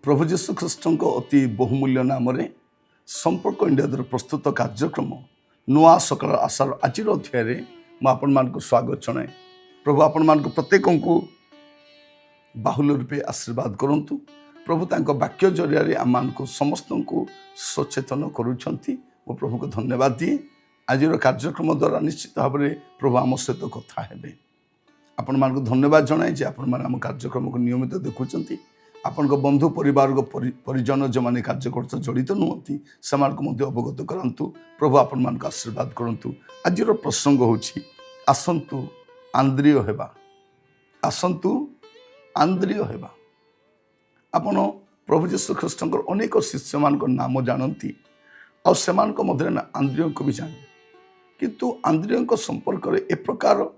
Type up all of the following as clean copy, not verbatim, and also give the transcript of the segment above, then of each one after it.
प्रभु जीशु ख्रीष्ट अति बहुमूल्य नाम संपर्क इंडिया द्वारा प्रस्तुत कार्यक्रम नुआ सकाल आशार आज अध्याय मुझे स्वागत जनाए। प्रभु आपण मान प्रत्येक को बाहुल रूपे आशीर्वाद करंतु। प्रभु तांको वाक्य जरिया आम समस्त को सचेतन करुछंती। मो प्रभु को धन्यवाद दिए। आज कार्यक्रम द्वारा निश्चित भाव में प्रभु आम सहित कथा हेबे। आपण मान धन्यवाद जनाए जे आपण मान आम कार्यक्रम को नियमित देखुंती। आपण बंधु परिवार को परिजन जो मैंने कार्य कर जड़ित नुहति से अवगत करातु। प्रभु आपण मान आशीर्वाद करंतु। आज प्रसंग होछि आसंतु आंद्रिय हेबा। आसंतु आंद्रिय हेबा। आपण प्रभु जीशु ख्रीष्ट अनेक शिष्य मान नाम जानती और से मध्य आंद्रिय को भी जाने, किंतु आंद्रिय संपर्क में ए प्रकार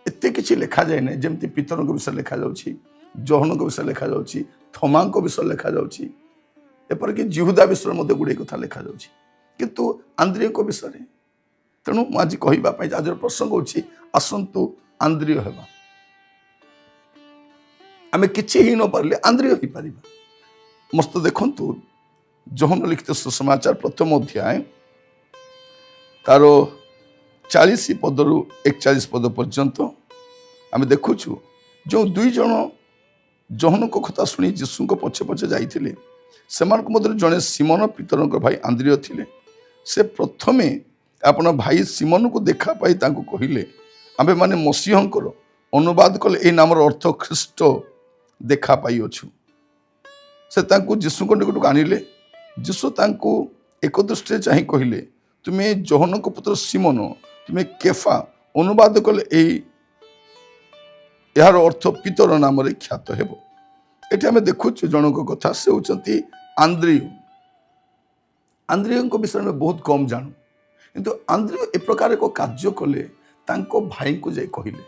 एत कि लिखा जाए ना। जमती पितर विषय लिखा जाउछि, जोहन विषय लिखा जाउछि, थोमा विषय लिखा जाउछि, एपरिक जिहुदा विषय मध्य गुड़े कथा लिखा जाउछि, किंतु आंद्रिय विषय। तेणु आज कहवाई आज प्रसंग होछि आसंतु आंद्रिय हेबा। आमे किछि ही न पारले आंद्रिय ही पारिबा। मस्त देखंतु जोहन लिखित सुसमाचार प्रथम अध्याय तार 40 पदरु 41 पद पर्यंत आमे देखुछु जो दुई जन जोहन को कथा शुणी यीशु को पछे पछे जाइथिले। सेमान को मध्य जने सिमोन पितर भाई आंद्रिय थिले। से प्रथमे आपण भाई सिमोन को देखा पाई तांको कहिले आमे माने मसीहंकर अनुवाद कले ए नामर अर्थ ख्रीष्ट देखा पाई अछु। से तांको यीशु को निकट आनिले। यीशु तांको एक दृष्टि चाहि कहिले तुमे जोहन को पुत्र सिमोन, तुमे केफा अनुवाद कले ए यार अर्थ पितर नाम ख्यात हेब। ये आम देखुचु जनक कथा से होती आंद्रिय। आंद्रिय विषय में बहुत कम जानू, किंतु आंद्रिय ए प्रकार एक कार्य कले भाई को जाई कहले,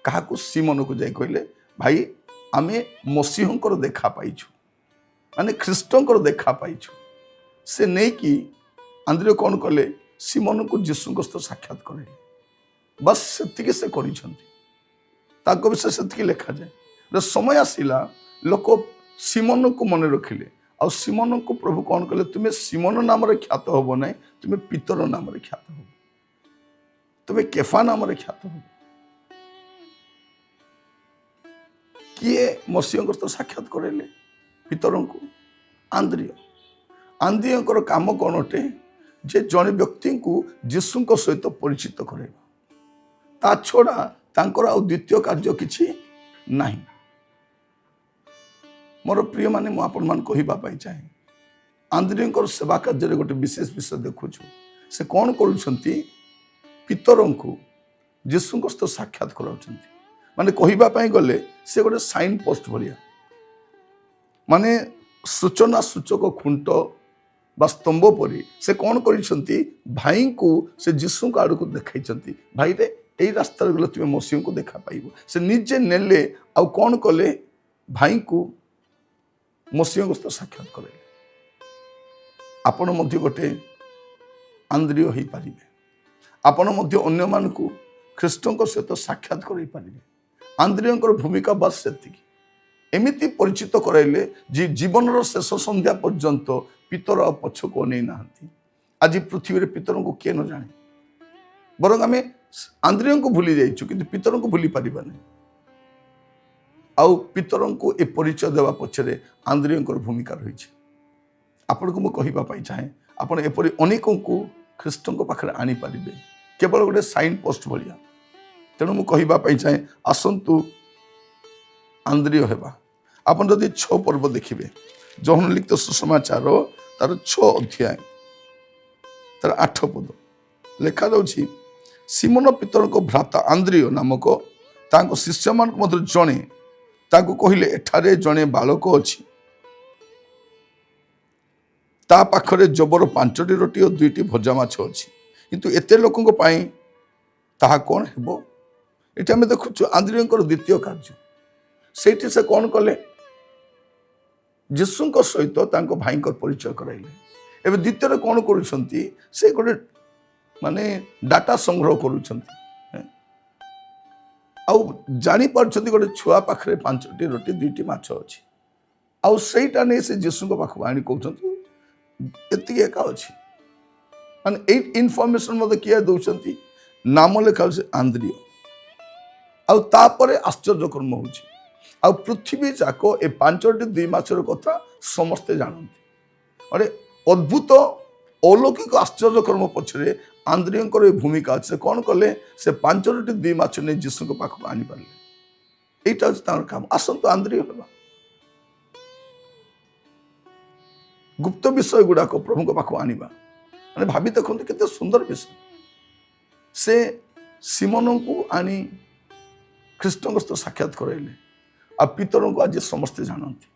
क्या सिमोन को जाई कहले भाई आमे मसीहंकर देखा पाइछु, माने ख्रीष्टंकर देखा पाइछु। से नहीं कि आंद्रिय कौन कले सिमोन को यीशु साक्षात करे। बस से से करिसंती। ताको विषय से लिखा जाए। समय आसला लोक सिमोन को मन रखिले और सिमोन को प्रभु कौन कले तुम्हें सिमोन नाम ख्यात हब ना, तुम्हें पितर नाम ख्यात हब, तुम्हें केफा नाम ख्यात हब। किए मसीह तो साक्षात करेले पितर को आंद्रिय। आंद्रिय काम कौन अटे जे जड़े व्यक्ति को यीशु सहित परिचित करेगा। ता छड़ा तांकर आ द्वितीय कार्य किछि नाही। मोर प्रिय माने मु आपण मान कहिबा पाई चाहे आंद्रियंकर सेवा कार्य गोटे विशेष विषय देखुछु। से कौन करुछंती पितरों को यीशु को साक्षात कराउछंती। माने कहिबा पाई गले से गोटे साइन पोस्ट भलिया, माने सूचना सूचक खुंट बा स्तंभ परी से कौन करिछंती भाई को से यीशु को आड़ को देखाइछंती। भाई रे यही रास्ता गले तुम्हें मसीह को देखा पाइब। से निजे नेले आउ कौन कले भाई को मसीह को साक्षात करे। आपण मध्य गोटे आंद्रिय हो पारे। आपण मध्य अन्य मान को ख्रीष्टों सहित साक्षात कर पारे। आंद्रिय भूमिका बस से एमती परिचित कराइले जी जीवन शेष संध्या पर्यंत पितर आ पछ को नहीं ना। आज पृथ्वी रे पितर को किए न जाने। बरं आम आंद्रिय को भूली जाइछु, किंतु पितर को भूली पारिबानी। आउ पितर को ए परिचय देवा पछरे आंद्रिय भूमिका रही। आपण को मुझे कहवाई चाहे आपण एपरी अनेकों को ख्रीष्टों पाखे आनी पारिबे केवल गोटे साइन पोस्ट भलिया। तेणु मु कहवाई चाहे आसतु आंद्रिय हेबा। आपन जदि 6 पर्व देखिए जौन लिखित सुसमाचार तार 6 अध्याय तार 8 पद लेखा जाउछि सिमोन पितर को भ्राता आंद्रिय नामक तांको शिष्य मान मध्य जणे ताकू कहिले एठारे जणे बालक अछि ता पाखरे जबर 5टी रोटी और 2टी भजा माछ अछि किंतु एते लोकंक पई ताहा कोन हेबो। एठी हम देखुछु आंद्रियंकर द्वितीय कार्य सेठी से कौन कले जीशुंक सहित तांको भाईंकर परिचय कराइले। एबे द्वितीय कौन करूछंती से गोटे माने डाटा संग्रह करूछंती आउ जानी पारछंती गोटे छुआ पाखरे 5टी रोटी 2टी माछ अछि आउ सेटा नै से जीशुंक पाखु आनी कहउछंती एति एका अछि माने ए इन्फॉर्मेशन मते किया दउछंती नाम लेखा से आंद्रिय आउ तापरे आश्चर्य कर्म होछि आ पृथ्वी जाक ए 5टी 2 माछर कथा समस्ते जानती। अरे अद्भुत अलौकिक आश्चर्य कर्म पछरे आंद्रियंकर भूमिका से कौन कले से 5टी 2 माछ ने जीशु को पाखक आनी पारले। एटा तार काम आसंत आंद्रिय हेबा गुप्त विषय गुडा को प्रभु को पाखक आनीबा माने भाबी देखंतु केते सुंदर विषय से सिमोन को आनी ख्रीष्टଙ୍କ ସହିତ ସାକ୍ଷାତ କରାଇଲେ आ पितरों को आज समस्ते जानती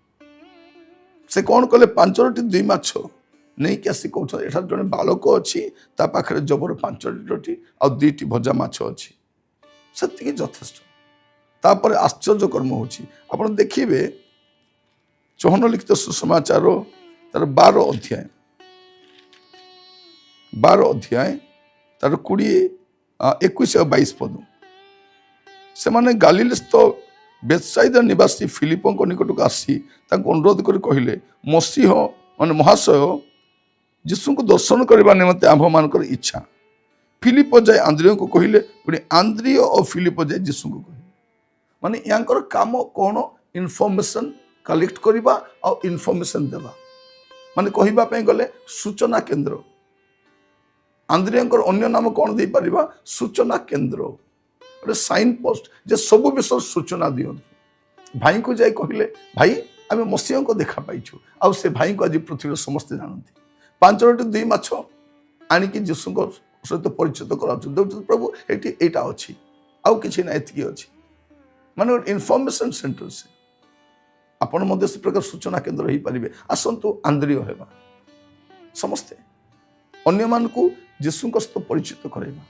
से कौन कले 5टी 2 माछ नहीं कि आसी कहउछ एठा जने बालक अछि ता पाखरे जबर 5टी रोटी आ 2टी भजा माछ अछि सत्य यथेष्ट। तापर आश्चर्य कर्म होछि आपण देखिबे चौहन लिखित सुसमाचार तार 12 अध्याय तार 20 21 और 22 पद से माने गालीलस्थ बेतसाइदा निवासी फिलिपों निकट को आसी अनुरोध कर कहले मसीह मान महाशय जीशु को दर्शन करने निमंते आम्भ मानकर इच्छा। फिलिप जाए आंद्रिय को कहले पुणी आंद्रिय और फिलिप जाए जीशु को कहले माने यांकर काम कौन इनफॉर्मेशन कलेक्ट करवा और इनफॉर्मेशन देवा माने कहबा पे गले सूचना केंद्र आंद्रियंकर अन्य नाम कौन दे परिबा सूचना केंद्र गोटे साइन पोस्ट जे सब विषय सूचना दियंतु भाई को जाए कहले भाई आम मसीह को देखा पाइछु आ से भाई को आज पृथ्वी समस्ते जानती 5टी 2 माछ आनिकी जीशु सहित परिचित कराउछु प्रभु एटी एटा अछि आउ किछि ना एतकी अछि माने इनफॉर्मेशन सेंटर से आपण मध्ये से प्रकार सूचना केंद्र ही परिबे आसंतु आंद्रिय हेबा समस्ते अन्य मान को जीशु सहित परिचित कराइबा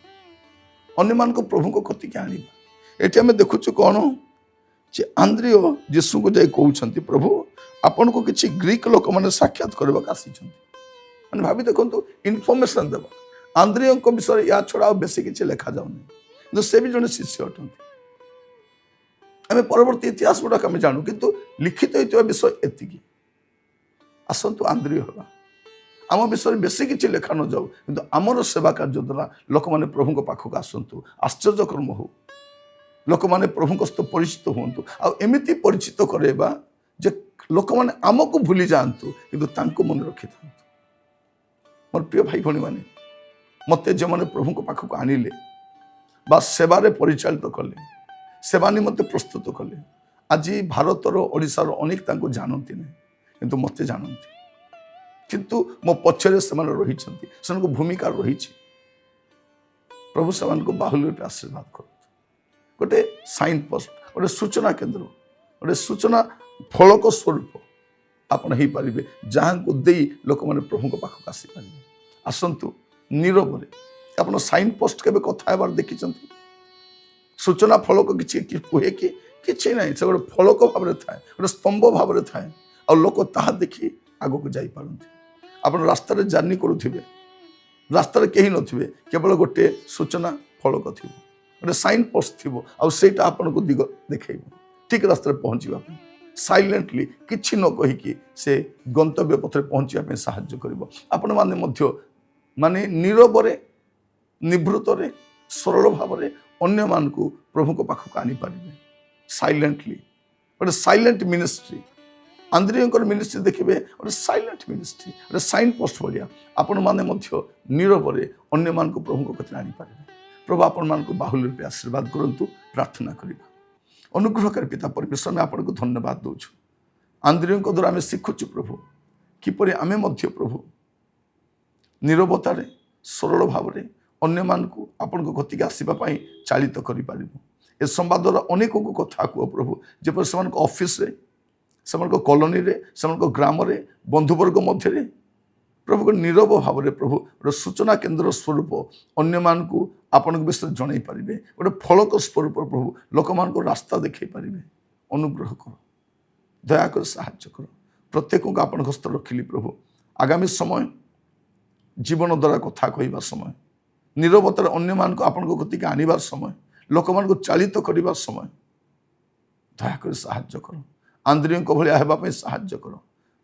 अन्य मान को प्रभु को कति के आनिबा। एठी हमें देखुछु कोन जे आंद्रिय जीशु को जाय कहउछंती प्रभु आपण को किछि ग्रीक लोक माने साक्षात करबा आसीछंती माने भाबी देखंतु इनफॉर्मेशन देबा आंद्रिय को विषय या छोड़ा बेसी किछि लेखा जाउनी किंतु से भी जने शिष्य अटंती हमें परवर्ती इतिहास गुडा हमें जानू किंतु लिखित होइतबा विषय एतिकी आसंतु आंद्रिय होबा आम विषय बेसी किछि लेखा न जाऊ किंतु आमर सेवा कार्य द्वारा लोक माने प्रभु को पाखक आसंतु आश्चर्य कर्म हो लोक माने प्रभु को सहित परिचित होंतु आ एमिति परिचित करेबा जे लोक माने आमको भूली जांतु किंतु तांको मन रखि थांतु। मोर प्रिय भाई भणी माने मते जे माने प्रभु को पाखक आनिले बा सेवा रे परिचालित कले सेवा निमंते प्रस्तुत कले आज भारतर ओडिसा रो अनेक तांको जानंती नै किंतु मते जानंती किंतु मो पछरे समान रहिछंती सनको भूमिका रहिछि प्रभु समान को बाहुल्य आशीर्वाद कर गोटे साइन पोस्ट गोटे सूचना केंद्र गोटे सूचना फलक स्वरूप आपण ही पारिबे जहां को देई लोक माने प्रभु को पाखक आसी पारिबे। आसंतु नीरव रे आपण साइन पोस्ट केबे कथा हेबार देखिछंती सूचना फलक किछि कि कहे कि किछि नै से गोटे फलक भाव थाए गोटे स्तंभ भाव थाए आ लोक ताहा देखि आगो को जाई पारंती। आपण रास्ता रे जर्नी करूथिबे रास्ता रे केही नथिबे केवल गोटे सूचना फलक थिबो गोटे साइन पोस्ट थिबो आ सेटा आपण को दिग देखैबो ठीक रास्ता रे पहुंचीबा पे साइलेंटली किछि न कहि कि से गंतव्य पथ रे पहुंचीबा पे सहायता करिवो। आपण माने मध्य माने नीरव रे निवृत्त रे सरल भाव रे अन्य मान को प्रभु को पाखक आनी पारिबे साइलेंटली गोटे साइलेंट मिनिस्ट्री आंद्रियंकर मिनिस्ट्री देखिए गोटे साइलेंट मिनिस्ट्री गोटे साइन पोस्ट भाया आपण माने मध्य नीरव रे अन्य मान को प्रभु को कथि आनी पारिबे प्रभु आपण मानक बाहुल रूपे आशीर्वाद करंतु प्रार्थना करिबा। अनुग्रहकारी पिता परमेश्वर आम आपको धन्यवाद दौचु। आंद्रियों द्वारा आम शिखुचु प्रभु किपरि आमे मध्य प्रभु निरवतार सरल भाव में अन्य मानक आपण गतिके आसवाई चालित करूँ। ए संवाद द्वारा अनेक को कथा कह प्रभु जपर से ऑफिस रे से कॉलोनी रे से ग्राम रे बंधुवर्ग मध्य प्रभु को नीरव भाव में प्रभु गोटे सूचना केन्द्र स्वरूप अन्य मानक आपण विषय जन पारे गोटे फलक स्वरूप प्रभु लोक मान रास्ता देखा पारे। अनुग्रह कर दयाकर साहाय्य कर प्रत्येक को आपण हस्त रखिली प्रभु। आगामी समय जीवन द्वारा कथा कहवा समय नीरवतार अन्य मानक आपण गतिके आनिबार समय लोक मान चालित करने समय दयाकर साहाय्य कर। आंद्रियों भाया होगापी साहाय्य कर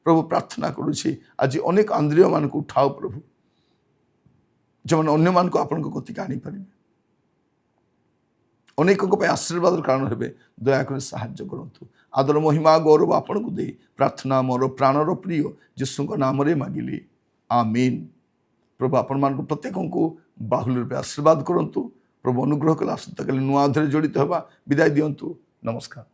प्रभु। प्रार्थना करुँची आज अनेक आंद्रिय मान उठाओ प्रभु जो मैंने अन्य मानक आपण गतिके आनीपारे अनेकों आशीर्वाद कारण हे दयाकर साहाय्य करंतु। आदर महिमा गौरव आपण को दे प्रार्थना मोर प्राणर प्रिय यीशु नाम रे मागिली आमीन। प्रभु आपण मान प्रत्येक को बाहुल रूपे आशीर्वाद करंतु। प्रभु अनुग्रह कले आसंता काली नुआ अध्याय जड़ित होगा। विदाय दियंतु। नमस्कार।